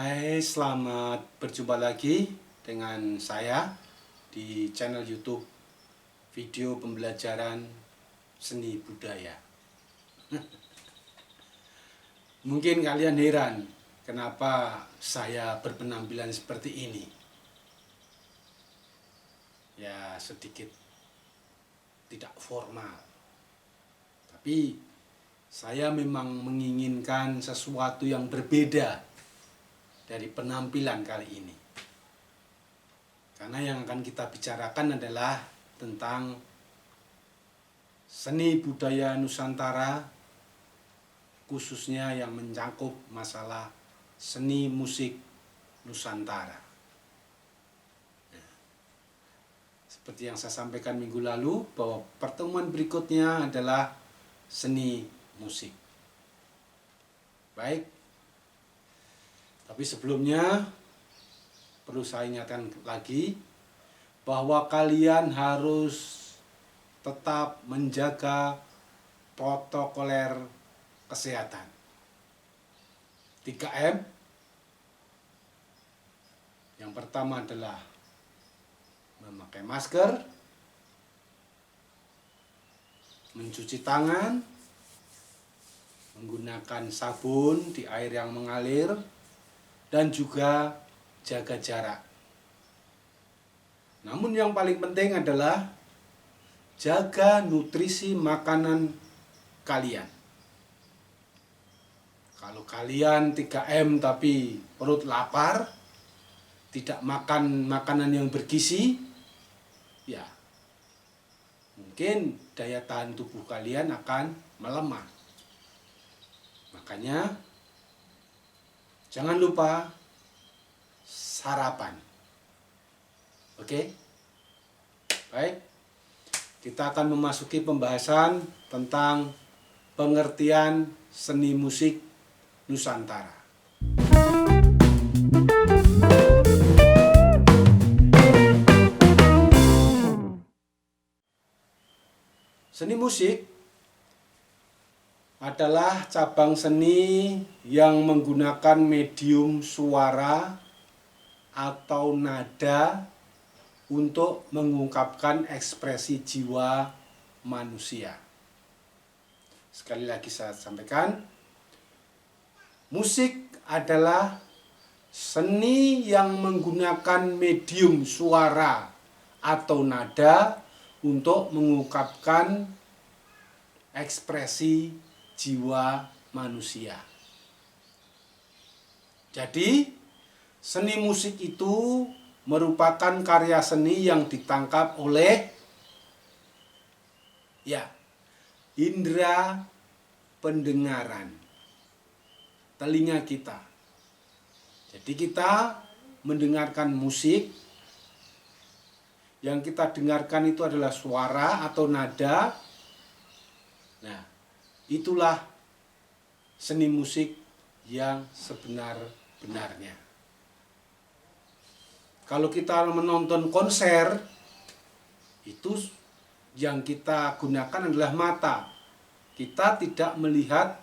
Hai, selamat berjumpa lagi dengan saya di channel YouTube video pembelajaran seni budaya. Mungkin kalian heran kenapa saya berpenampilan seperti ini. Ya, sedikit tidak formal. Tapi saya memang menginginkan sesuatu yang berbeda dari penampilan kali ini. Karena yang akan kita bicarakan adalah tentang seni budaya Nusantara, khususnya yang mencakup masalah seni musik Nusantara. Seperti yang saya sampaikan minggu lalu, bahwa pertemuan berikutnya adalah seni musik. Baik, tapi sebelumnya perlu saya ingatkan lagi bahwa kalian harus tetap menjaga protokoler kesehatan 3M. Yang pertama adalah memakai masker, mencuci tangan, menggunakan sabun di air yang mengalir, dan juga jaga jarak. Namun yang paling penting adalah jaga nutrisi makanan kalian. Kalau kalian 3M tapi perut lapar, tidak makan makanan yang bergizi, ya mungkin daya tahan tubuh kalian akan melemah. Makanya jangan lupa sarapan. Oke? Baik. Kita akan memasuki pembahasan tentang pengertian seni musik Nusantara. Seni musik adalah cabang seni yang menggunakan medium suara atau nada untuk mengungkapkan ekspresi jiwa manusia. Sekali lagi saya sampaikan, musik adalah seni yang menggunakan medium suara atau nada untuk mengungkapkan ekspresi jiwa manusia. Jadi, seni musik itu merupakan karya seni yang ditangkap oleh indera pendengaran, telinga kita. Jadi kita mendengarkan musik, yang kita dengarkan itu adalah suara atau nada. Nah, itulah seni musik yang sebenar-benarnya. Kalau kita menonton konser, itu yang kita gunakan adalah mata. Kita tidak melihat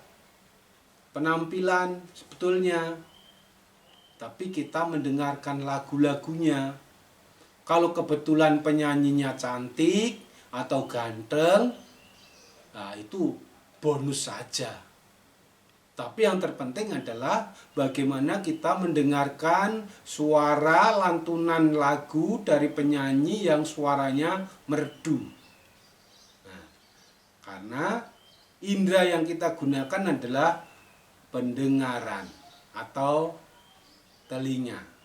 penampilan sebetulnya, tapi kita mendengarkan lagu-lagunya. Kalau kebetulan penyanyinya cantik atau ganteng, nah itu bonus saja. Tapi yang terpenting adalah bagaimana kita mendengarkan suara lantunan lagu dari penyanyi yang suaranya merdu. Nah, karena indera yang kita gunakan adalah pendengaran atau telinga.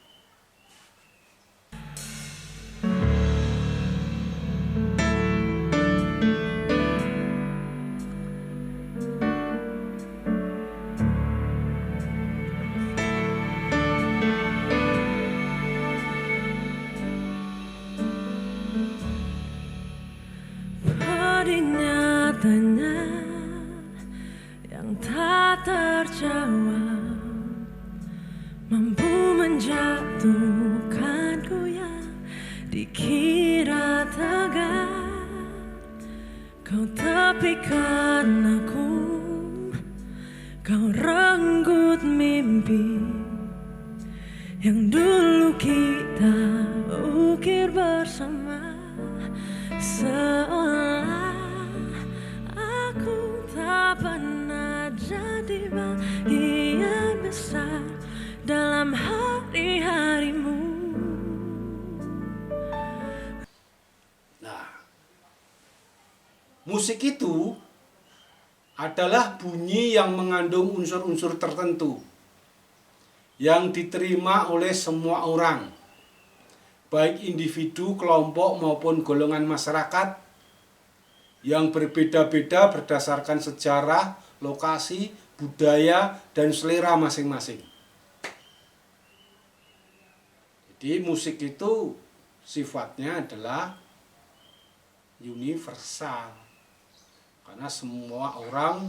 Nyatanya yang tak terjawab mampu menjatuhkanku yang dikira tegak. Kau tepikan aku, kau renggut mimpi yang dulu kita ukir bersama, seolah aku tak pernah jadi bagian besar dalam hari-harimu. Nah, musik itu adalah bunyi yang mengandung unsur-unsur tertentu yang diterima oleh semua orang, baik individu, kelompok maupun golongan masyarakat yang berbeda-beda berdasarkan sejarah, lokasi, budaya, dan selera masing-masing. Jadi musik itu sifatnya adalah universal, karena semua orang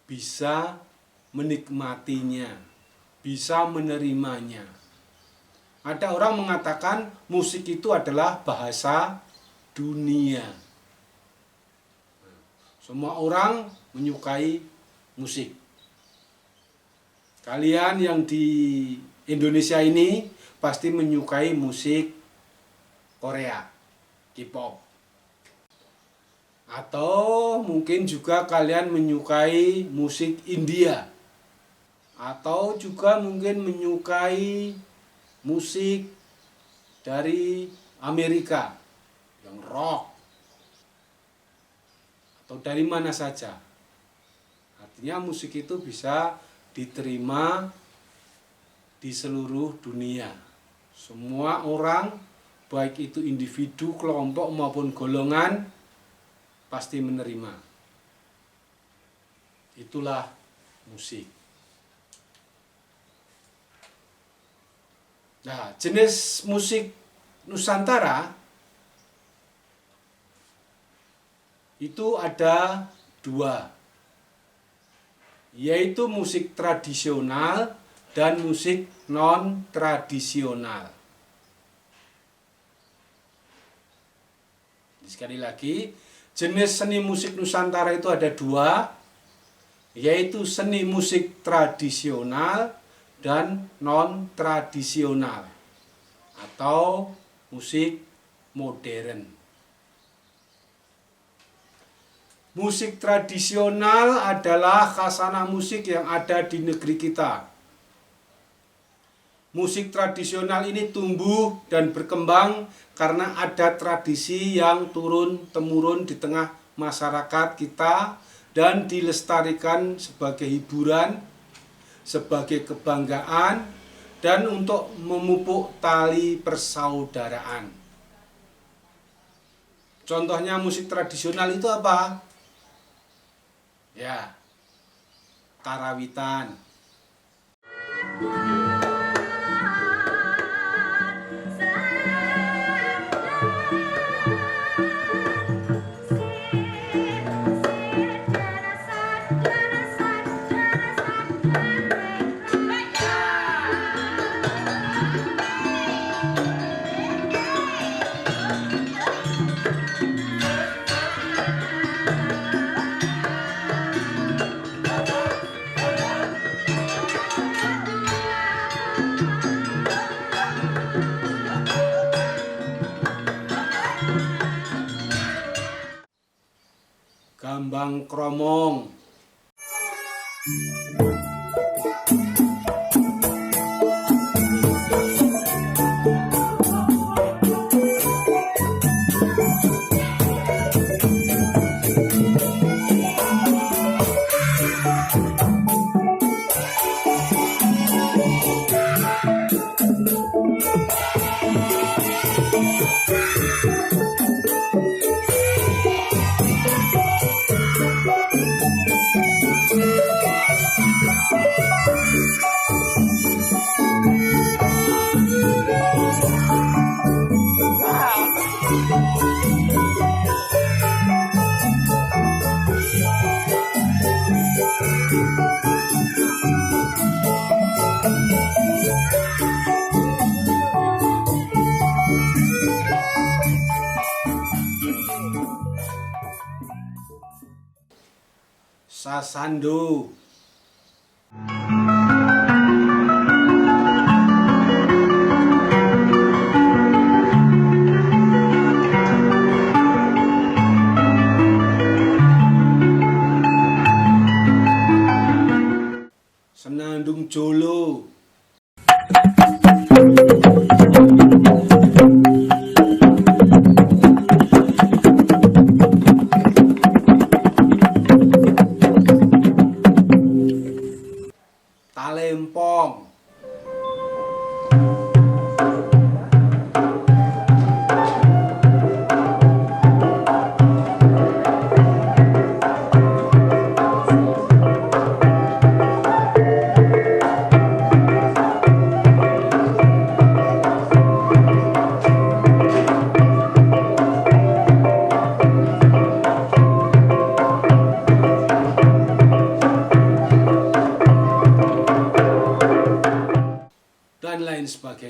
bisa menikmatinya, bisa menerimanya. Ada orang mengatakan musik itu adalah bahasa dunia. Semua orang menyukai musik. Kalian yang di Indonesia ini pasti menyukai musik Korea, K-pop. Atau mungkin juga kalian menyukai musik India. Atau juga mungkin menyukai musik dari Amerika yang rock, atau dari mana saja. Artinya musik itu bisa diterima di seluruh dunia. Semua orang, baik itu individu, kelompok maupun golongan, pasti menerima. Itulah musik. Nah, jenis musik Nusantara itu ada dua, yaitu musik tradisional dan musik non-tradisional. Sekali lagi, jenis seni musik Nusantara itu ada dua, yaitu seni musik tradisional dan non-tradisional atau musik modern. Musik tradisional adalah khasanah musik yang ada di negeri kita. Musik tradisional ini tumbuh dan berkembang karena ada tradisi yang turun-temurun di tengah masyarakat kita dan dilestarikan sebagai hiburan, sebagai kebanggaan, dan untuk memupuk tali persaudaraan. Contohnya musik tradisional itu apa? Ya, karawitan. Gambang Kromong. Sasando.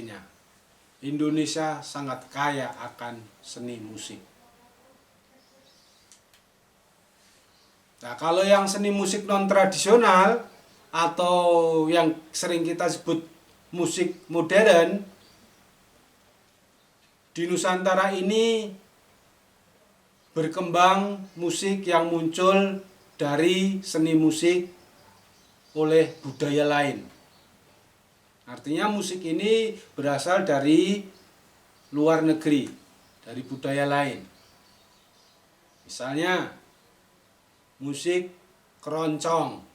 sebagainya. Indonesia sangat kaya akan seni musik. Nah, kalau yang seni musik non-tradisional atau yang sering kita sebut musik modern, di Nusantara ini berkembang musik yang muncul dari seni musik oleh budaya lain. Artinya musik ini berasal dari luar negeri, dari budaya lain. Misalnya musik keroncong.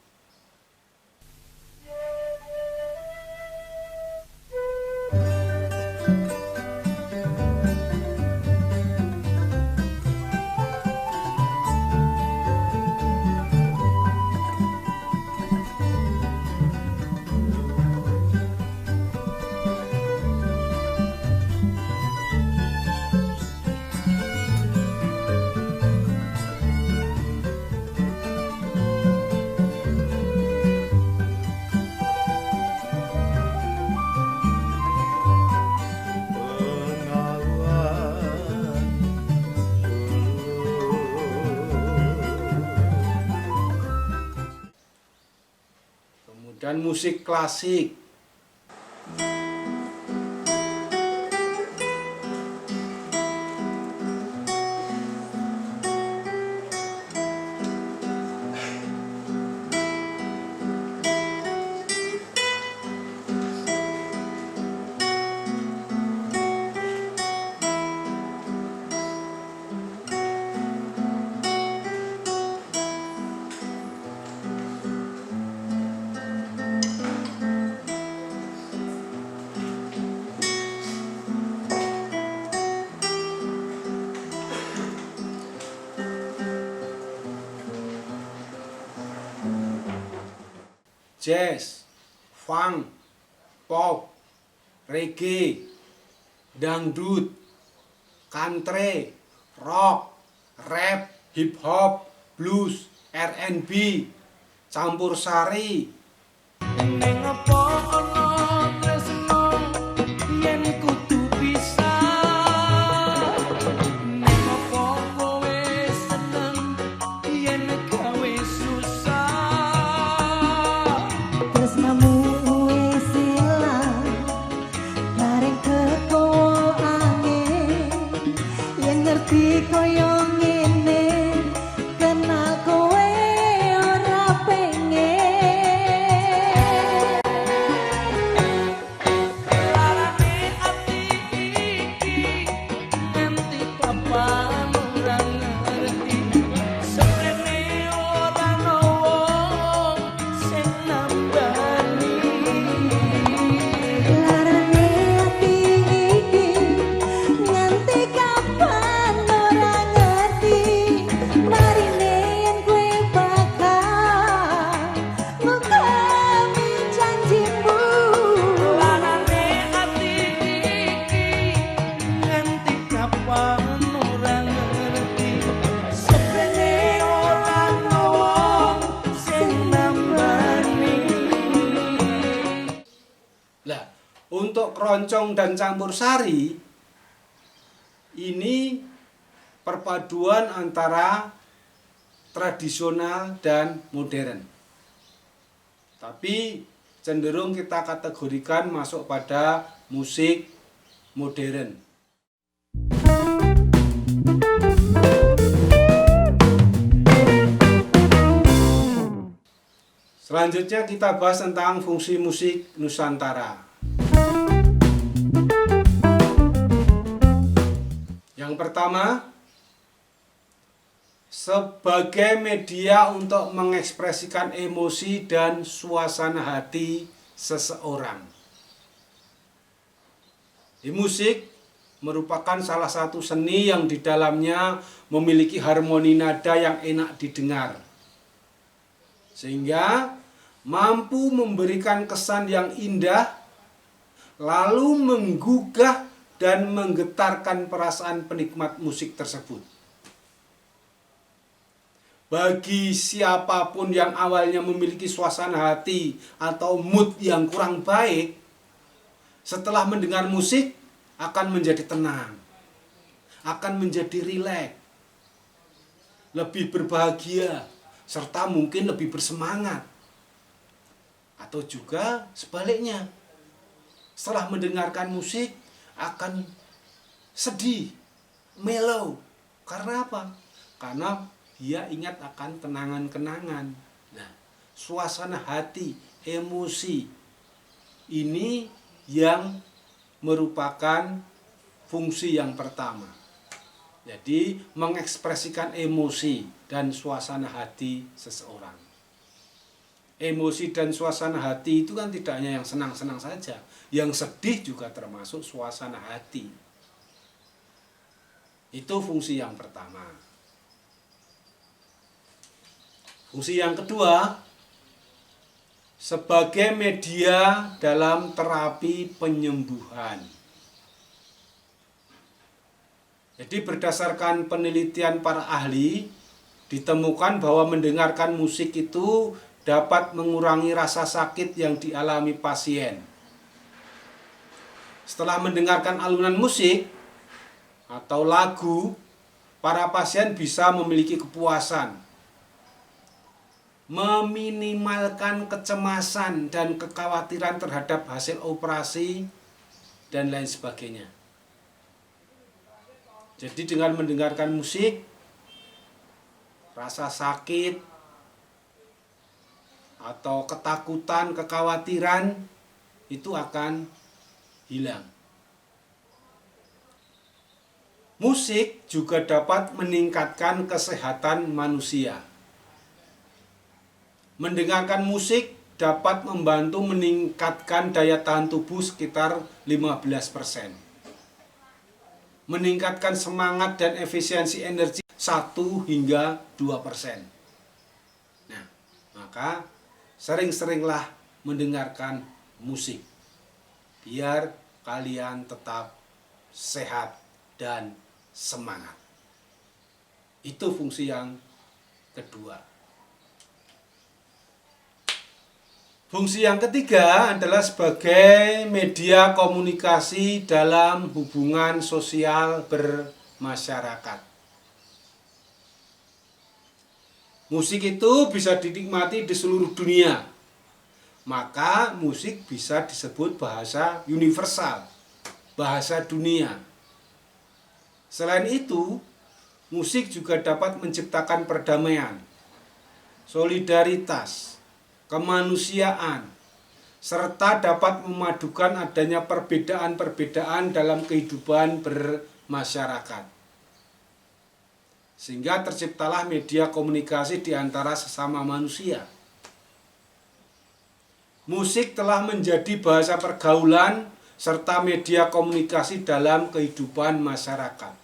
Dan musik klasik. Jazz, funk, pop, reggae, dangdut, country, rock, rap, hip hop, blues, R&B, campur sari. Neng apa ana tresno yen kudu pisah. Neng apa kowe seneng yen gawe susah. Tresnamu wis ilang bareng kekowo angin yen ngerti koyo ngene kenal kowe ora pengen. Larane ati iki nganti kapan ora ngerti. Seprene ora ono wong sing nambani. Larane ati iki nganti kapan ora ngerti. Marine yen kowe bakal ngukami janjimu. Larane ati iki nganti kapan ora ngerti. Seprene ora ono wong sing nambani. Nah, untuk keroncong dan campur sari ini perpaduan antara tradisional dan modern. Tapi cenderung kita kategorikan masuk pada musik modern. Selanjutnya kita bahas tentang fungsi musik Nusantara. Yang pertama, sebagai media untuk mengekspresikan emosi dan suasana hati seseorang. Di musik merupakan salah satu seni yang di dalamnya memiliki harmoni nada yang enak didengar, sehingga mampu memberikan kesan yang indah, lalu menggugah dan menggetarkan perasaan penikmat musik tersebut. Bagi siapapun yang awalnya memiliki suasana hati atau mood yang kurang baik, setelah mendengar musik akan menjadi tenang, akan menjadi rileks, lebih berbahagia, serta mungkin lebih bersemangat. Atau juga sebaliknya, setelah mendengarkan musik akan sedih, mellow. Karena apa? Karena dia ingat akan kenangan-kenangan. Nah, suasana hati, emosi ini yang merupakan fungsi yang pertama. Jadi mengekspresikan emosi dan suasana hati seseorang. Emosi dan suasana hati itu kan tidak hanya yang senang-senang saja, yang sedih juga termasuk suasana hati. Itu fungsi yang pertama. Fungsi yang kedua, sebagai media dalam terapi penyembuhan. Jadi berdasarkan penelitian para ahli, ditemukan bahwa mendengarkan musik itu dapat mengurangi rasa sakit yang dialami pasien. Setelah mendengarkan alunan musik atau lagu, para pasien bisa memiliki kepuasan, meminimalkan kecemasan dan kekhawatiran terhadap hasil operasi, dan lain sebagainya. Jadi dengan mendengarkan musik, rasa sakit atau ketakutan, kekhawatiran itu akan hilang. Musik juga dapat meningkatkan kesehatan manusia. Mendengarkan musik dapat membantu meningkatkan daya tahan tubuh sekitar 15%. Meningkatkan semangat dan efisiensi energi 1 hingga 2%. Nah, maka sering-seringlah mendengarkan musik biar kalian tetap sehat dan semangat. Itu fungsi yang kedua. Fungsi yang ketiga adalah sebagai media komunikasi dalam hubungan sosial bermasyarakat. Musik itu bisa dinikmati di seluruh dunia. Maka musik bisa disebut bahasa universal, bahasa dunia. Selain itu, musik juga dapat menciptakan perdamaian, solidaritas, kemanusiaan, serta dapat memadukan adanya perbedaan-perbedaan dalam kehidupan bermasyarakat. Sehingga terciptalah media komunikasi di antara sesama manusia. Musik telah menjadi bahasa pergaulan serta media komunikasi dalam kehidupan masyarakat.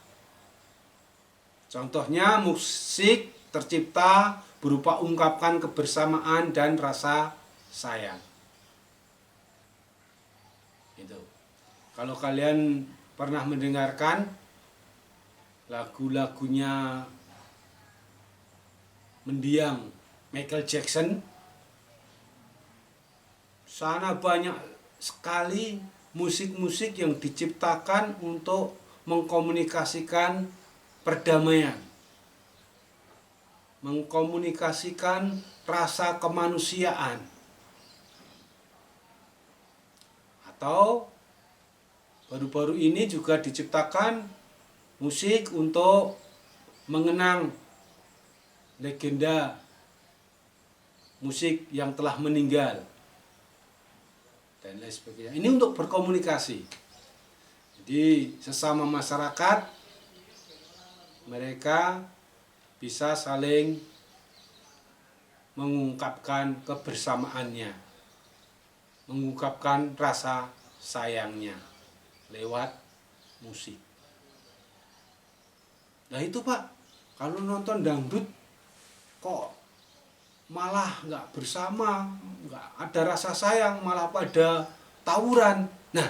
Contohnya, musik tercipta berupa ungkapan kebersamaan dan rasa sayang. Itu. Kalau kalian pernah mendengarkan lagu-lagunya mendiang Michael Jackson, sana banyak sekali musik-musik yang diciptakan untuk mengkomunikasikan perdamaian, mengkomunikasikan rasa kemanusiaan. Atau baru-baru ini juga diciptakan musik untuk mengenang legenda musik yang telah meninggal dan lain sebagainya. Ini untuk berkomunikasi. Jadi sesama masyarakat mereka bisa saling mengungkapkan kebersamaannya, mengungkapkan rasa sayangnya lewat musik. Nah itu Pak, kalau nonton dangdut kok malah nggak bersama, nggak ada rasa sayang, malah pada tawuran. Nah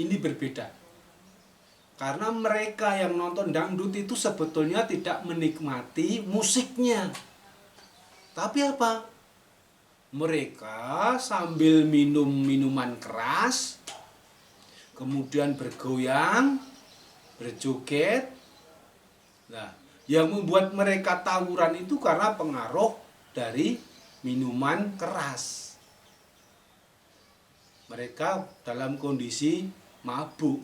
ini berbeda. Karena mereka yang nonton dangdut itu sebetulnya tidak menikmati musiknya. Tapi apa? Mereka sambil minum minuman keras, kemudian bergoyang, berjoget. Nah, yang membuat mereka tawuran itu karena pengaruh dari minuman keras. Mereka dalam kondisi mabuk.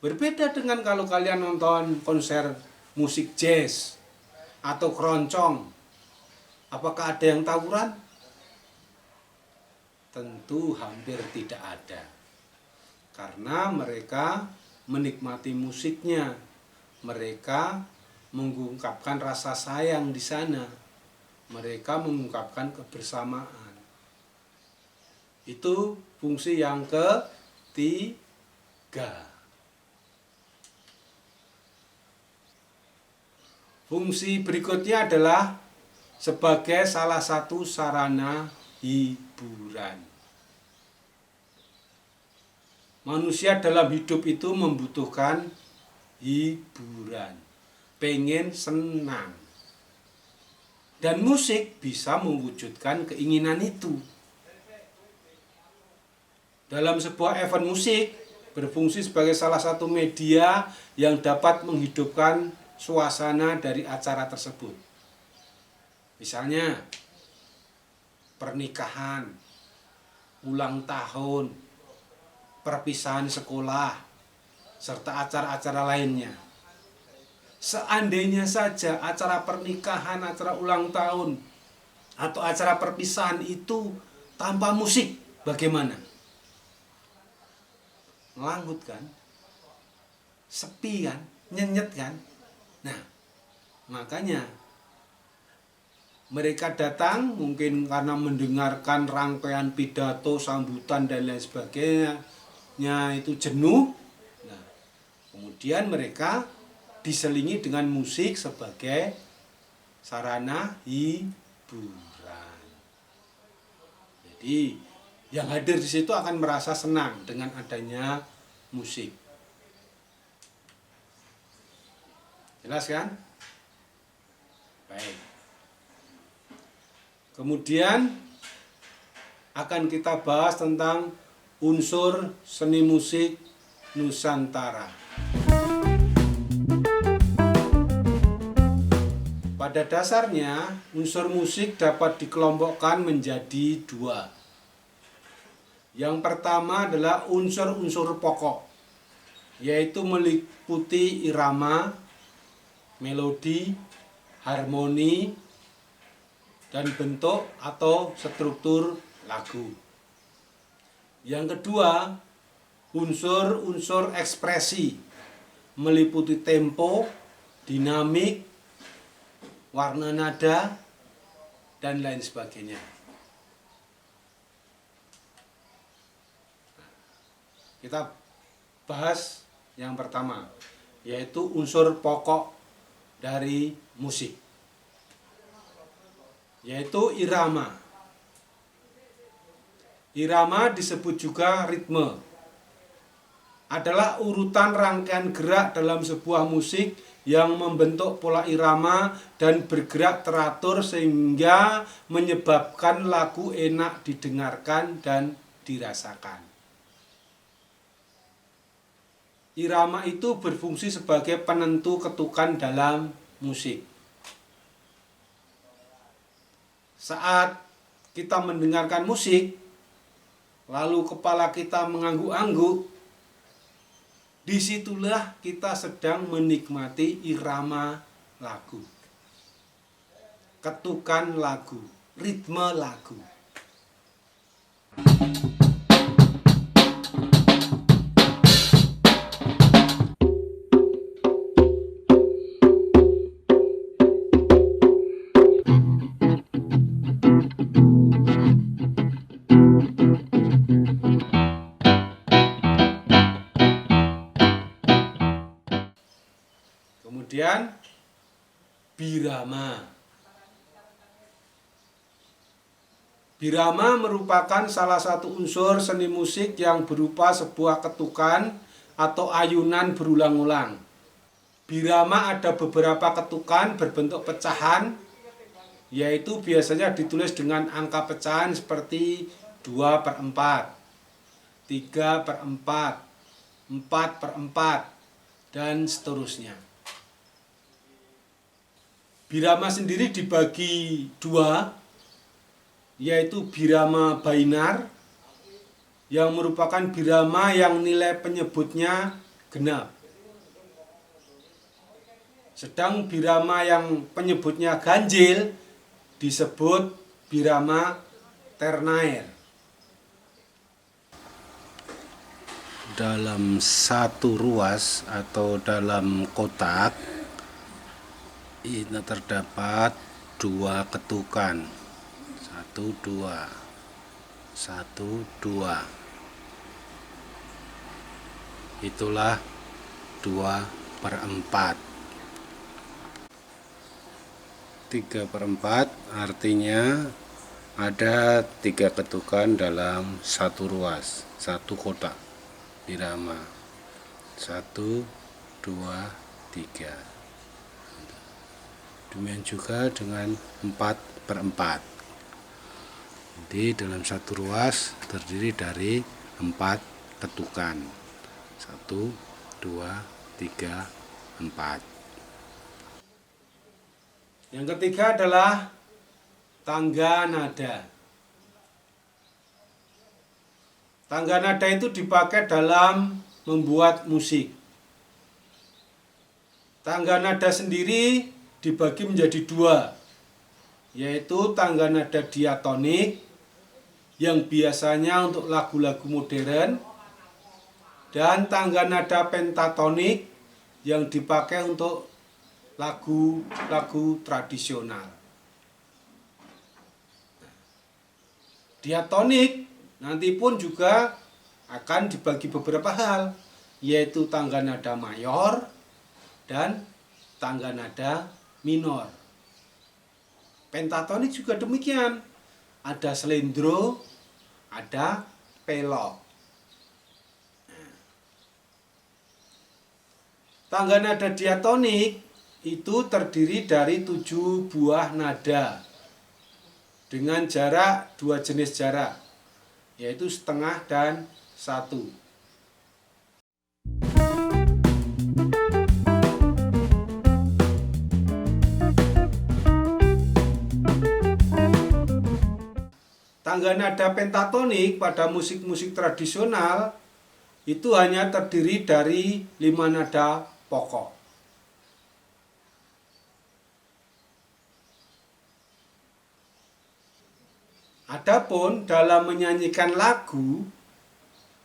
Berbeda dengan kalau kalian nonton konser musik jazz atau keroncong. Apakah ada yang tawuran? Tentu hampir tidak ada. Karena mereka menikmati musiknya. Mereka mengungkapkan rasa sayang di sana. Mereka mengungkapkan kebersamaan. Itu fungsi yang ketiga. Fungsi berikutnya adalah sebagai salah satu sarana hiburan. Manusia dalam hidup itu membutuhkan hiburan, pengen senang. Dan musik bisa mewujudkan keinginan itu. Dalam sebuah event musik berfungsi sebagai salah satu media yang dapat menghidupkan suasana dari acara tersebut. Misalnya pernikahan, ulang tahun, perpisahan sekolah, serta acara-acara lainnya. Seandainya saja acara pernikahan, acara ulang tahun, atau acara perpisahan itu tanpa musik, bagaimana? Nganggut kan? Sepi kan? Nyenyet kan? Nah, makanya mereka datang mungkin karena mendengarkan rangkaian pidato, sambutan, dan lain sebagainya itu jenuh. Nah, kemudian mereka diselingi dengan musik sebagai sarana hiburan. Jadi yang hadir di situ akan merasa senang dengan adanya musik. Jelas kan? Baik. Kemudian akan kita bahas tentang unsur seni musik Nusantara. Pada dasarnya, unsur musik dapat dikelompokkan menjadi dua. Yang pertama adalah unsur-unsur pokok, yaitu meliputi irama, melodi, harmoni, dan bentuk atau struktur lagu. Yang kedua, unsur-unsur ekspresi, meliputi tempo, dinamik, warna nada, dan lain sebagainya. Kita bahas yang pertama, yaitu unsur pokok dari musik, yaitu irama. Irama disebut juga ritme. Adalah urutan rangkaian gerak dalam sebuah musik yang membentuk pola irama dan bergerak teratur sehingga menyebabkan lagu enak didengarkan dan dirasakan. Irama itu berfungsi sebagai penentu ketukan dalam musik. Saat kita mendengarkan musik, lalu kepala kita mengangguk-angguk, disitulah kita sedang menikmati irama lagu, ketukan lagu, ritme lagu. Kemudian birama. Birama merupakan salah satu unsur seni musik yang berupa sebuah ketukan atau ayunan berulang-ulang. Birama ada beberapa ketukan berbentuk pecahan, yaitu biasanya ditulis dengan angka pecahan seperti 2/4, 3/4, 4/4, dan seterusnya. Birama sendiri dibagi dua, yaitu birama bainar yang merupakan birama yang nilai penyebutnya genap. Sedang birama yang penyebutnya ganjil disebut birama ternair. Dalam satu ruas atau dalam kotak ini terdapat 2 ketukan. 1, 2. 1, 2. Itulah 2/4. 3/4 artinya ada 3 ketukan dalam satu ruas, satu kotak birama. 1, 2, 3. Demikian juga dengan 4/4. Jadi dalam satu ruas terdiri dari 4 ketukan. 1, 2, 3, 4. Yang ketiga adalah tangga nada. Tangga nada itu dipakai dalam membuat musik. Tangga nada sendiri dibagi menjadi 2, yaitu tangga nada diatonik yang biasanya untuk lagu-lagu modern, dan tangga nada pentatonik yang dipakai untuk lagu-lagu tradisional. Diatonik nanti pun juga akan dibagi beberapa hal, yaitu tangga nada mayor dan tangga nada minor. Pentatonik juga demikian. Ada slendro, ada pelok. Tangga nada diatonik itu terdiri dari 7 buah nada dengan jarak 2 jenis jarak, yaitu setengah dan 1. Tangga nada pentatonik pada musik-musik tradisional itu hanya terdiri dari 5 nada pokok. Adapun dalam menyanyikan lagu,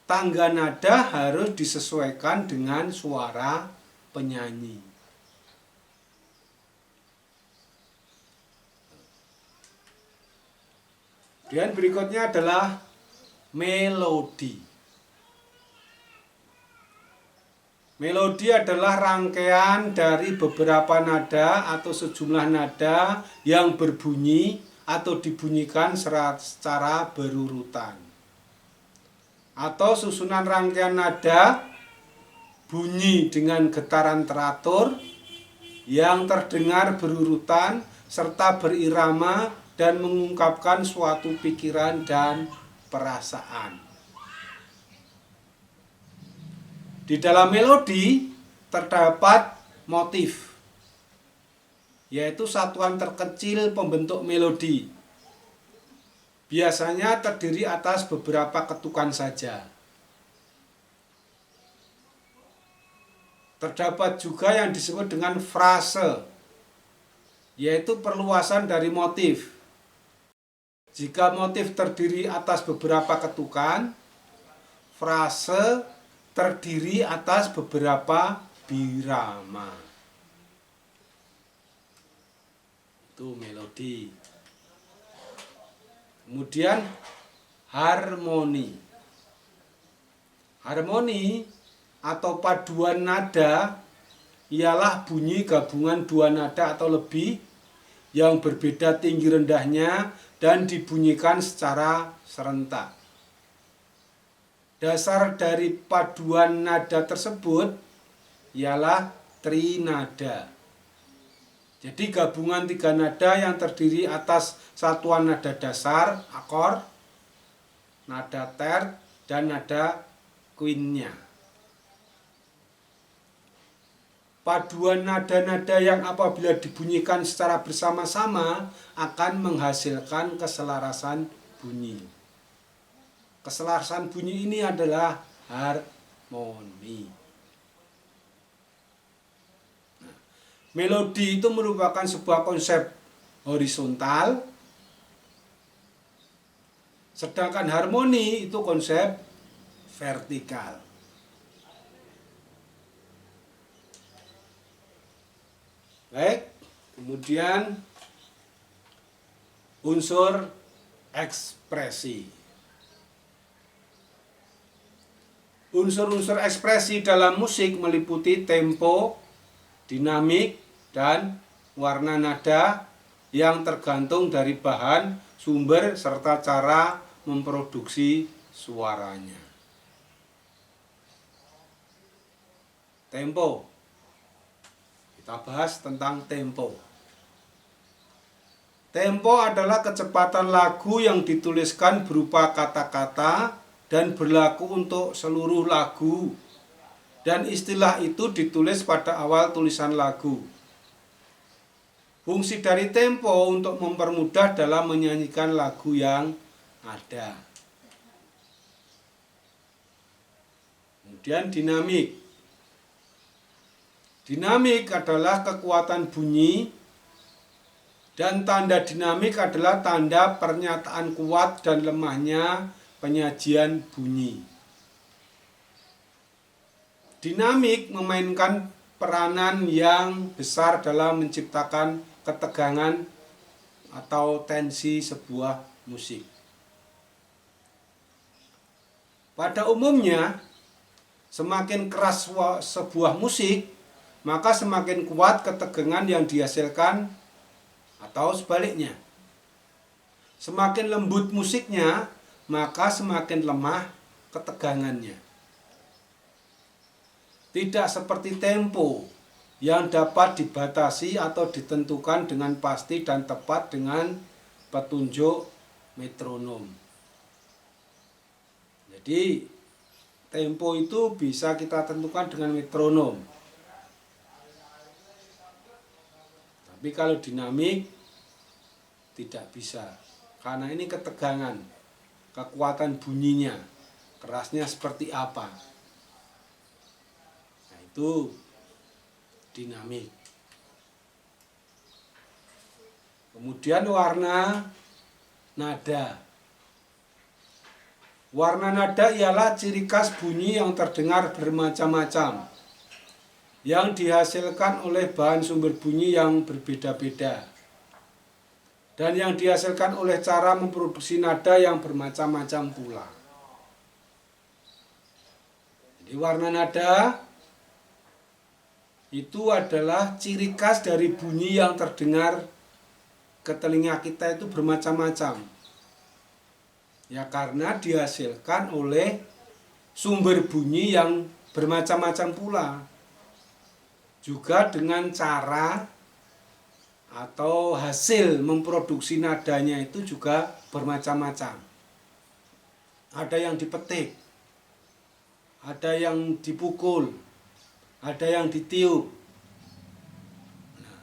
tangga nada harus disesuaikan dengan suara penyanyi. Dan berikutnya adalah melodi. Melodi adalah rangkaian dari beberapa nada atau sejumlah nada yang berbunyi atau dibunyikan secara berurutan. Atau susunan rangkaian nada bunyi dengan getaran teratur yang terdengar berurutan serta berirama dan mengungkapkan suatu pikiran dan perasaan. Di dalam melodi terdapat motif, yaitu satuan terkecil pembentuk melodi. Biasanya terdiri atas beberapa ketukan saja. Terdapat juga yang disebut dengan frase, yaitu perluasan dari motif. Jika motif terdiri atas beberapa ketukan, frase terdiri atas beberapa birama. Itu melodi. Kemudian harmoni. Harmoni atau paduan nada ialah bunyi gabungan 2 nada atau lebih yang berbeda tinggi rendahnya dan dibunyikan secara serentak. Dasar dari paduan nada tersebut ialah trinada. Jadi gabungan 3 nada yang terdiri atas satuan nada dasar, akor, nada ter, dan nada queennya. Paduan nada-nada yang apabila dibunyikan secara bersama-sama akan menghasilkan keselarasan bunyi. Keselarasan bunyi ini adalah harmoni. Nah, melodi itu merupakan sebuah konsep horizontal, sedangkan harmoni itu konsep vertikal. Baik, kemudian unsur ekspresi. Unsur-unsur ekspresi dalam musik meliputi tempo, dinamik, dan warna nada yang tergantung dari bahan, sumber, serta cara memproduksi suaranya. Tempo. Kita bahas tentang tempo. Tempo adalah kecepatan lagu yang dituliskan berupa kata-kata dan berlaku untuk seluruh lagu. Dan istilah itu ditulis pada awal tulisan lagu. Fungsi dari tempo untuk mempermudah dalam menyanyikan lagu yang ada. Kemudian dinamik. Dinamik adalah kekuatan bunyi, dan tanda dinamik adalah tanda pernyataan kuat dan lemahnya penyajian bunyi. Dinamik memainkan peranan yang besar dalam menciptakan ketegangan atau tensi sebuah musik. Pada umumnya, semakin keras sebuah musik, maka semakin kuat ketegangan yang dihasilkan, atau sebaliknya. Semakin lembut musiknya, maka semakin lemah ketegangannya. Tidak seperti tempo yang dapat dibatasi atau ditentukan dengan pasti dan tepat dengan petunjuk metronom. Jadi, tempo itu bisa kita tentukan dengan metronom. Tapi kalau dinamik tidak bisa, karena ini ketegangan, kekuatan bunyinya, kerasnya seperti apa. Nah, itu dinamik. Kemudian warna nada. Warna nada ialah ciri khas bunyi yang terdengar bermacam-macam, yang dihasilkan oleh bahan sumber bunyi yang berbeda-beda, dan yang dihasilkan oleh cara memproduksi nada yang bermacam-macam pula. Jadi warna nada itu adalah ciri khas dari bunyi yang terdengar ke telinga kita itu bermacam-macam. Ya, karena dihasilkan oleh sumber bunyi yang bermacam-macam pula. Juga dengan cara atau hasil memproduksi nadanya itu juga bermacam-macam. Ada yang dipetik, ada yang dipukul, ada yang ditiup. Nah,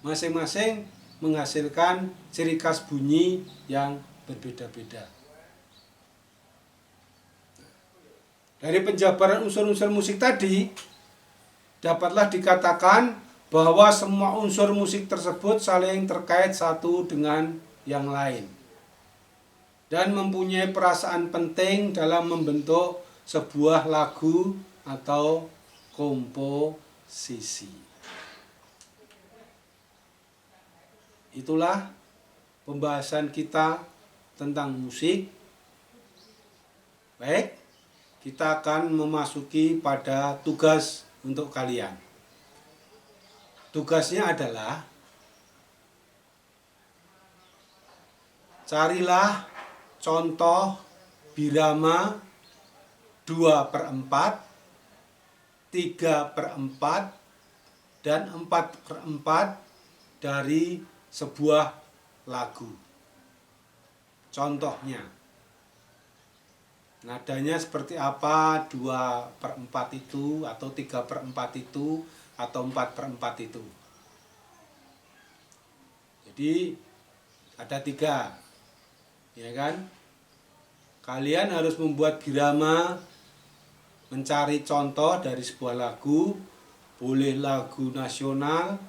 masing-masing menghasilkan ciri khas bunyi yang berbeda-beda. Dari penjabaran unsur-unsur musik tadi, dapatlah dikatakan bahwa semua unsur musik tersebut saling terkait satu dengan yang lain dan mempunyai perasaan penting dalam membentuk sebuah lagu atau komposisi. Itulah pembahasan kita tentang musik. Baik, kita akan memasuki pada tugas untuk kalian. Tugasnya adalah carilah contoh birama 2/4, 3/4, dan 4/4 dari sebuah lagu. Contohnya. Nadanya seperti apa 2/4 itu, atau 3/4 itu, atau 4/4 itu. Jadi ada 3, ya kan? Kalian harus membuat birama, mencari contoh dari sebuah lagu, boleh lagu nasional,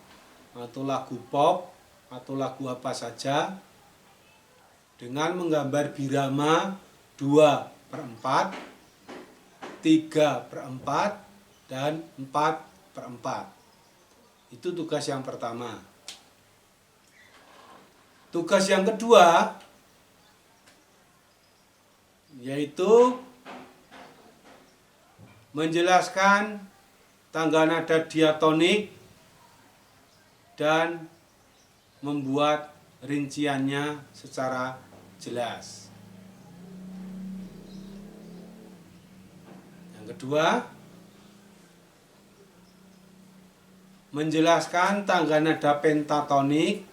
atau lagu pop, atau lagu apa saja, dengan menggambar birama 2/4, 3/4, dan 4/4. Itu tugas yang pertama. Tugas yang kedua yaitu menjelaskan tangga nada diatonik dan membuat rinciannya secara jelas. Yang kedua, menjelaskan tangga nada pentatonik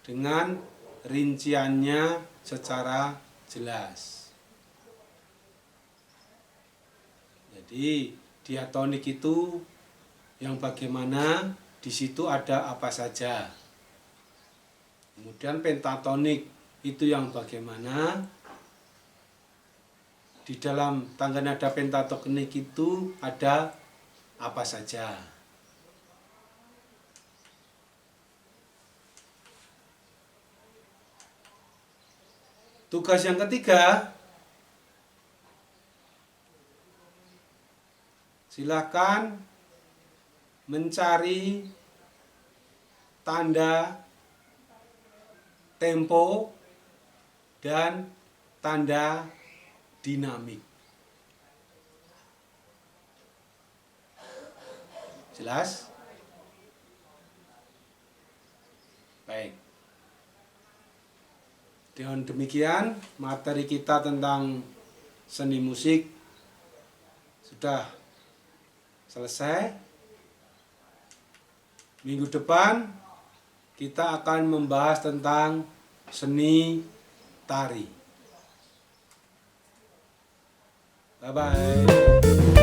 dengan rinciannya secara jelas. Jadi diatonik itu yang bagaimana, di situ ada apa saja. Kemudian pentatonik itu yang bagaimana, di dalam tangga nada pentatonik itu ada apa saja. Tugas yang ketiga, silakan mencari tanda tempo dan tanda dinamik. Jelas? Baik. Dengan demikian, materi kita tentang seni musik sudah selesai. Minggu depan kita akan membahas tentang seni tari. Bye-bye.